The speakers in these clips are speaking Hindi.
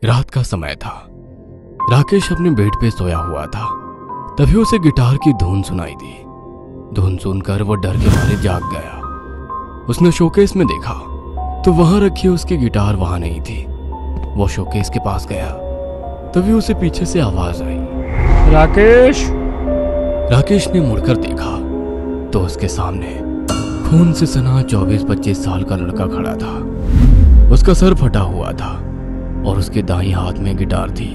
रात का समय था। राकेश अपने बेड पे सोया हुआ था। तभी उसे गिटार की धुन सुनाई दी। धुन सुनकर वो डर के मारे जाग गया। उसने शोकेस में देखा तो वहां रखी उसकी गिटार वहां नहीं थी। वो शोकेस के पास गया, तभी उसे पीछे से आवाज आई, राकेश। राकेश ने मुड़कर देखा तो उसके सामने खून से सना 24-25 साल का लड़का खड़ा था। उसका सर फटा हुआ था और उसके दाईं हाथ में गिटार थी।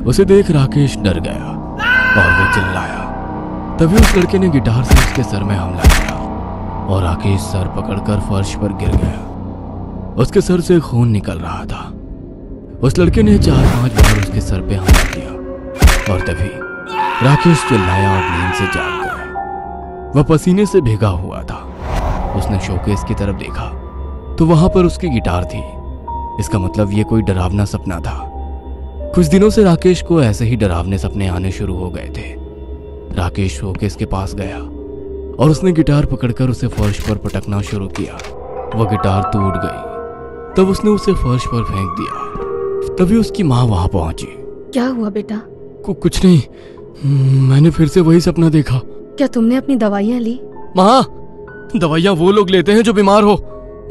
उसे देख राकेश डर गया और वो चिल्लाया। तभी उस लड़के ने गिटार से उसके सर में हमला किया और राकेश सर पकड़कर फर्श पर गिर गया। उसके सर से खून निकल रहा था। उस लड़के ने 4-5 बार उसके सर पे हमला किया और तभी राकेश चिल्लाया और नींद से जाग गया। वह पसीने से भीगा हुआ था। उसने शोकेस की तरफ देखा तो वहां पर उसकी गिटार थी। इसका मतलब ये कोई डरावना सपना था। कुछ दिनों से राकेश को ऐसे ही डरावने सपने आने शुरू हो गए थे। राकेश शोकेस के पास गया और उसने गिटार पकड़कर उसे फर्श पर पटकना शुरू किया। वह गिटार टूट गई। तब उसने उसे फर्श पर फेंक दिया। तभी उसकी माँ वहां पहुंची। क्या हुआ बेटा? कुछ नहीं, मैंने फिर से वही सपना देखा। क्या तुमने अपनी दवाइयाँ ली? माँ, दवाइयाँ वो लोग लेते हैं जो बीमार हो,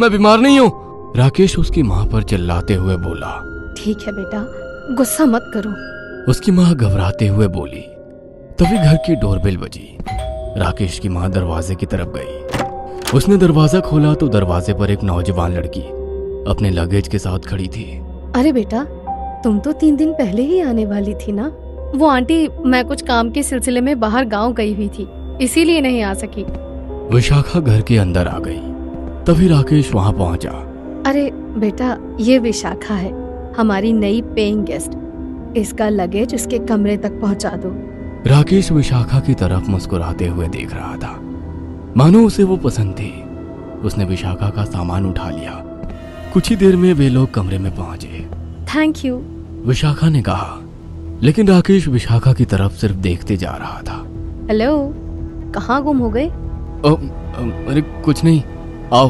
मैं बीमार नहीं हूँ। राकेश उसकी माँ पर चिल्लाते हुए बोला। ठीक है बेटा, गुस्सा मत करो। उसकी माँ घबराते हुए बोली। तभी घर की डोरबेल बजी। राकेश की माँ दरवाजे की तरफ गई। उसने दरवाजा खोला तो दरवाजे पर एक नौजवान लड़की अपने लगेज के साथ खड़ी थी। अरे बेटा, तुम तो 3 दिन पहले ही आने वाली थी ना? वो आंटी, मैं कुछ काम के सिलसिले में बाहर गांव गई हुई थी, इसीलिए नहीं आ सकी। विशाखा घर के अंदर आ गई। तभी राकेश वहां पहुंचा। अरे बेटा, ये विशाखा है, हमारी नई पेइंग गेस्ट। इसका लगेज उसके कमरे तक पहुंचा दो। राकेश विशाखा की तरफ मुस्कुराते हुए देख रहा था, मानो उसे वो पसंद थी। उसने विशाखा का सामान उठा लिया। कुछ ही देर में वे लोग कमरे में पहुंचे। थैंक यू, विशाखा ने कहा, लेकिन राकेश विशाखा की तरफ सिर्फ देखते जा रहा था। हेलो, कहाँ गुम हो गए? अरे कुछ नहीं, आओ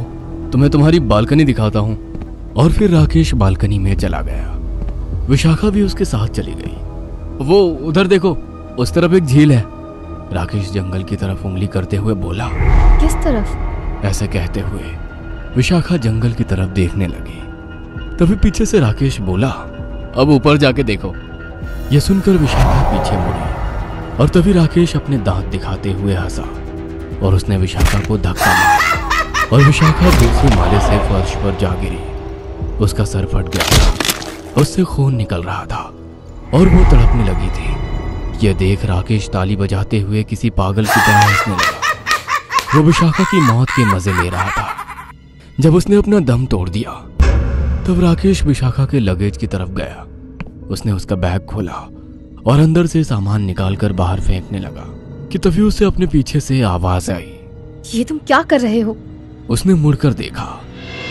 तुम्हें तुम्हारी बालकनी दिखाता हूँ। और फिर राकेश बालकनी में चला गया। विशाखा भी उसके साथ चली गई। वो उधर देखो, उस तरफ एक झील है। राकेश जंगल की तरफ उंगली करते हुए बोला। किस तरफ? ऐसे कहते हुए विशाखा जंगल की तरफ देखने लगी। तभी पीछे से राकेश बोला, अब ऊपर जाके देखो। यह सुनकर विशाखा पीछे मुड़ी और तभी राकेश अपने दांत दिखाते हुए हंसा और उसने विशाखा को धक्का मारा और विशाखा दूसरे माले से फर्श पर जा गिरी। उसका सर फट गया था, उससे खून निकल रहा था और वो तड़पने लगी थी। यह देख राकेश ताली बजाते हुए किसी पागल की तरह हंसने लगा। वो विशाखा की मौत के मजे ले रहा था। जब उसने अपना दम तोड़ दिया तब राकेश विशाखा के लगेज की तरफ गया। उसने उसका बैग खोला और अंदर से सामान निकालकर बाहर फेंकने लगा कि तभी उसे अपने पीछे से आवाज आई। ये तुम क्या कर रहे हो? उसने मुड़कर देखा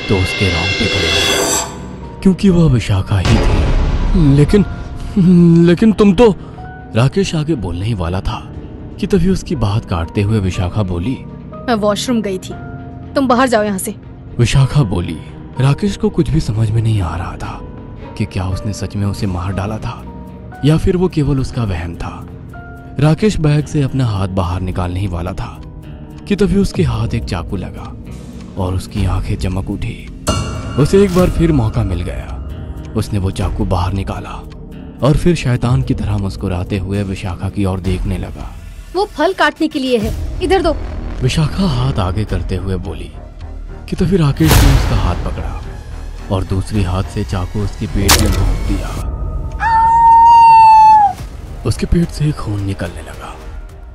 तो उसके रोंगटे खड़े हो गए, क्योंकि वह विशाखा ही थी। लेकिन तुम तो... राकेश आगे बोलने ही वाला था कि तभी उसकी बात काटते हुए विशाखा बोली, मैं वॉशरूम गई थी, तुम बाहर जाओ यहाँ से। विशाखा बोली। राकेश को कुछ भी समझ में नहीं आ रहा था कि क्या उसने सच में उसे मार डाला था या फिर वो केवल उसका वहम था। राकेश बैग से अपना हाथ बाहर निकालने ही वाला था कि तभी उसके हाथ एक चाकू लगा और उसकी आंखें चमक उठी। उसे एक बार फिर मौका मिल गया। उसने वो चाकू बाहर निकाला और फिर शैतान की तरह मुस्कुराते हुए विशाखा की ओर देखने लगा। वो फल काटने के लिए है, इधर दो। विशाखा हाथ आगे करते हुए बोली कि तभी राकेश ने उसका हाथ पकड़ा और दूसरी हाथ से चाकू उसके पेट में घोंप दिया। उसके पेट से खून निकलने लगा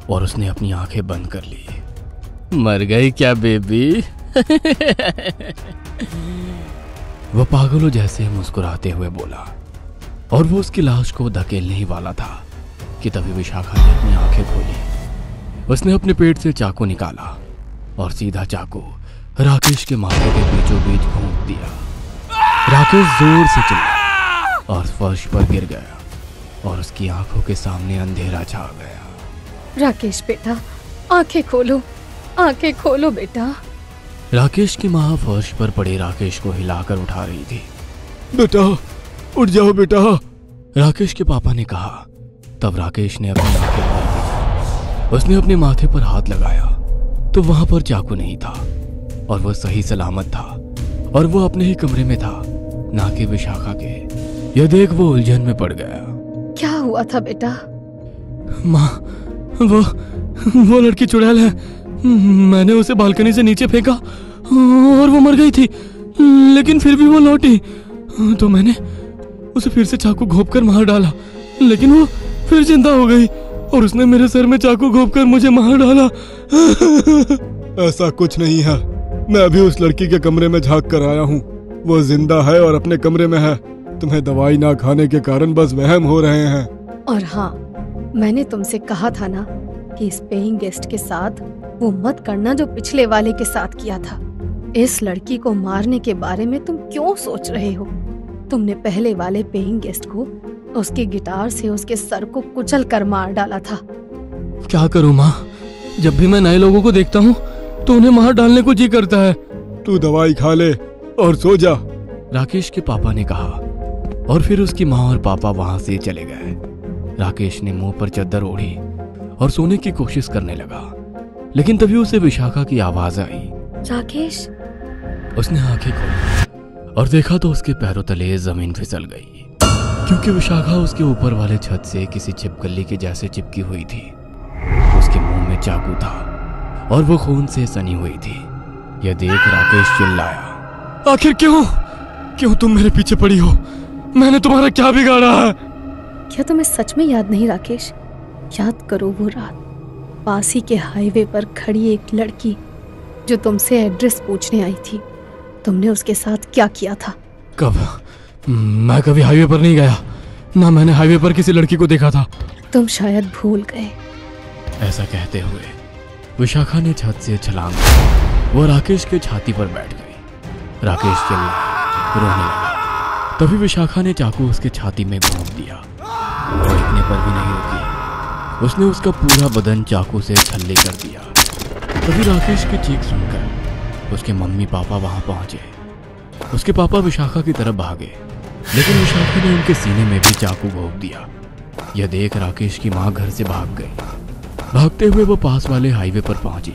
और उसने अपनी आंखें बंद कर ली। मर गई क्या बेबी? वह पागलों जैसे मुस्कुराते हुए बोला और वो उसकी लाश को धकेलने ही वाला था कि तभी विशाखा ने अपनी आंखें खोली। उसने अपने पेट से चाकू निकाला और सीधा चाकू राकेश के माथे के बीचों बीच घोंप दिया। राकेश जोर से चिल्ला और फर्श पर गिर गया और उसकी आंखों के सामने अंधेरा छा गया। राकेश बेटा, आंखें खोलो, आंखें खोलो बेटा। राकेश की माँ फर्श पर पड़े राकेश को हिलाकर उठा रही थी। बेटा, उठ जाओ बेटा, राकेश के पापा ने कहा। तब राकेश ने अपनी आंखें खोली। उसने अपने माथे पर हाथ लगाया तो वहां पर चाकू नहीं था और वह सही सलामत था और वो अपने ही कमरे में था, ना कि विशाखा के। यह देख वो उलझन में पड़ गया। क्या हुआ था बेटा? माँ, वो लड़की चुड़ैल है। मैंने उसे बालकनी से नीचे फेंका और वो मर गई थी, लेकिन फिर भी वो लौटी तो मैंने उसे फिर से चाकू घोंपकर मार डाला, लेकिन वो फिर जिंदा हो गई और उसने मेरे सर में चाकू घोंपकर मुझे मार डाला। ऐसा कुछ नहीं है, मैं अभी उस लड़की के कमरे में झांक कर आया हूँ। वो जिंदा है और अपने कमरे में है। तुम्हें दवाई ना खाने के कारण बस वहम हो रहे हैं। और हाँ, मैंने तुमसे कहा था ना कि इस पेइंग गेस्ट के साथ वो मत करना जो पिछले वाले के साथ किया था। इस लड़की को मारने के बारे में तुम क्यों सोच रहे हो? तुमने पहले वाले पेइंग गेस्ट को उसके गिटार से उसके सर को कुचल कर मार डाला था। क्या करूं माँ, जब भी मैं नए लोगों को देखता हूँ तो उन्हें मार डालने को जी करता है। तू दवाई खा ले और सो जा, राकेश के पापा ने कहा। और फिर उसकी माँ और पापा वहां से चले गए। राकेश ने मुंह पर चादर ओढ़ी और सोने की कोशिश करने लगा, लेकिन तभी उसे विशाखा की आवाज आई। राकेश। उसने आंखें खोली और देखा तो उसके पैरों तले जमीन फिसल गई, क्योंकि विशाखा उसके ऊपर वाले छत से किसी छिपकली के जैसे चिपकी हुई थी। उसके मुंह में चाकू था और वो खून से सनी हुई थी। यह देख राकेश चिल्लाया, आखिर क्यों तुम मेरे पीछे पड़ी हो? मैंने तुम्हारा क्या बिगाड़ा है? क्या तुम्हें सच में याद नहीं राकेश? याद करो वो रात, पास ही के हाईवे पर खड़ी एक लड़की जो तुमसे एड्रेस पूछने आई थी। तुमने उसके साथ क्या किया था? कब? मैं कभी हाईवे पर नहीं गया, ना मैंने हाईवे पर किसी लड़की को देखा था। तुम शायद भूल गए। ऐसा कहते हुए विशाखा ने छत से छलांग दी। वो राकेश के छाती पर बैठ गई। राकेश चिल्लाया, रोने लगा। तभी विशाखा ने चाकू उसके छाती में घोंप दिया। वो इतने पर भी नहीं रुकी, उसने उसका पूरा बदन चाकू से छल्ले कर दिया। तभी राकेश की चीख सुनकर उसके मम्मी पापा वहां पहुंचे। उसके पापा विशाखा की तरफ भागे, लेकिन विशाखा ने उनके सीने में भी चाकू घोंप दिया। यह देख राकेश की माँ घर से भाग गई। भागते हुए वो पास वाले हाईवे पर पहुंची।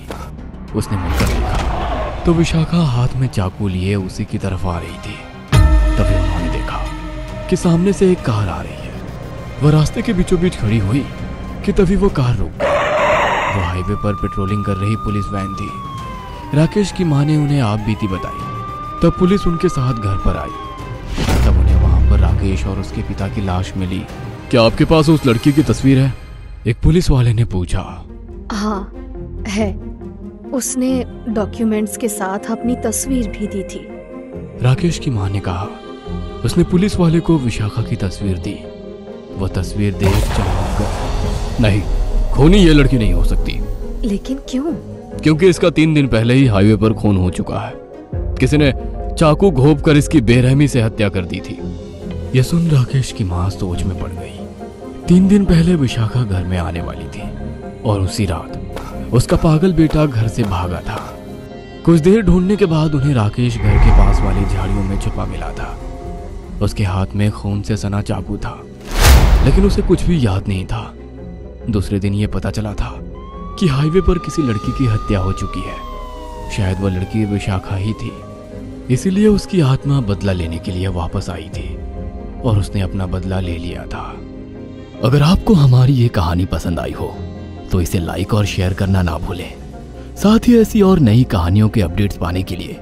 उसने मुड़कर देखा तो विशाखा हाथ में चाकू लिए उसी की तरफ आ रही थी। तभी उन्होंने देखा कि सामने से एक कार आ रही है। वह रास्ते के बीचों बीच खड़ी हुई कि तभी वो कार रुक गई। वो हाईवे पर पेट्रोलिंग कर रही पुलिस वैन थी। राकेश की माँ ने उन्हें आप बीती बताई। तब पुलिस उनके साथ घर पर आई। तब उन्हें वहां पर राकेश और उसके पिता की लाश मिली। क्या आपके पास उस लड़की की तस्वीर है? एक पुलिस वाले ने पूछा। हाँ है, उसने डॉक्यूमेंट्स के साथ अपनी तस्वीर भी दी थी। राकेश की माँ ने कहा। उसने पुलिस वाले को विशाखा की तस्वीर दी। वह तस्वीर देख चौंक गया। नहीं, खूनी ये लड़की नहीं हो सकती। लेकिन क्यों? क्योंकि इसका 3 दिन पहले ही हाईवे पर खून हो चुका है। किसी ने चाकू घोंप कर इसकी बेरहमी से हत्या कर दी थी। यह सुन राकेश की माँ सोच में पड़ गई। 3 दिन पहले विशाखा घर में आने वाली थी और उसी रात उसका पागल बेटा घर से भागा था। कुछ देर ढूंढने के बाद उन्हें राकेश घर के पास वाली झाड़ियों में छुपा मिला था। उसके हाथ में खून से सना चाकू था, लेकिन उसे कुछ भी याद नहीं था। दूसरे दिन ये पता चला था कि हाईवे पर किसी लड़की की हत्या हो चुकी है। शायद वह लड़की विशाखा ही थी, इसीलिए उसकी आत्मा बदला लेने के लिए वापस आई थी और उसने अपना बदला ले लिया था। अगर आपको हमारी ये कहानी पसंद आई हो तो इसे लाइक और शेयर करना ना भूलें। साथ ही ऐसी और नई कहानियों के अपडेट्स पाने के लिए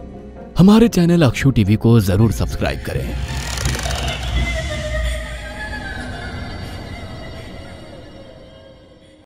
हमारे चैनल अक्षु टीवी को जरूर सब्सक्राइब करें।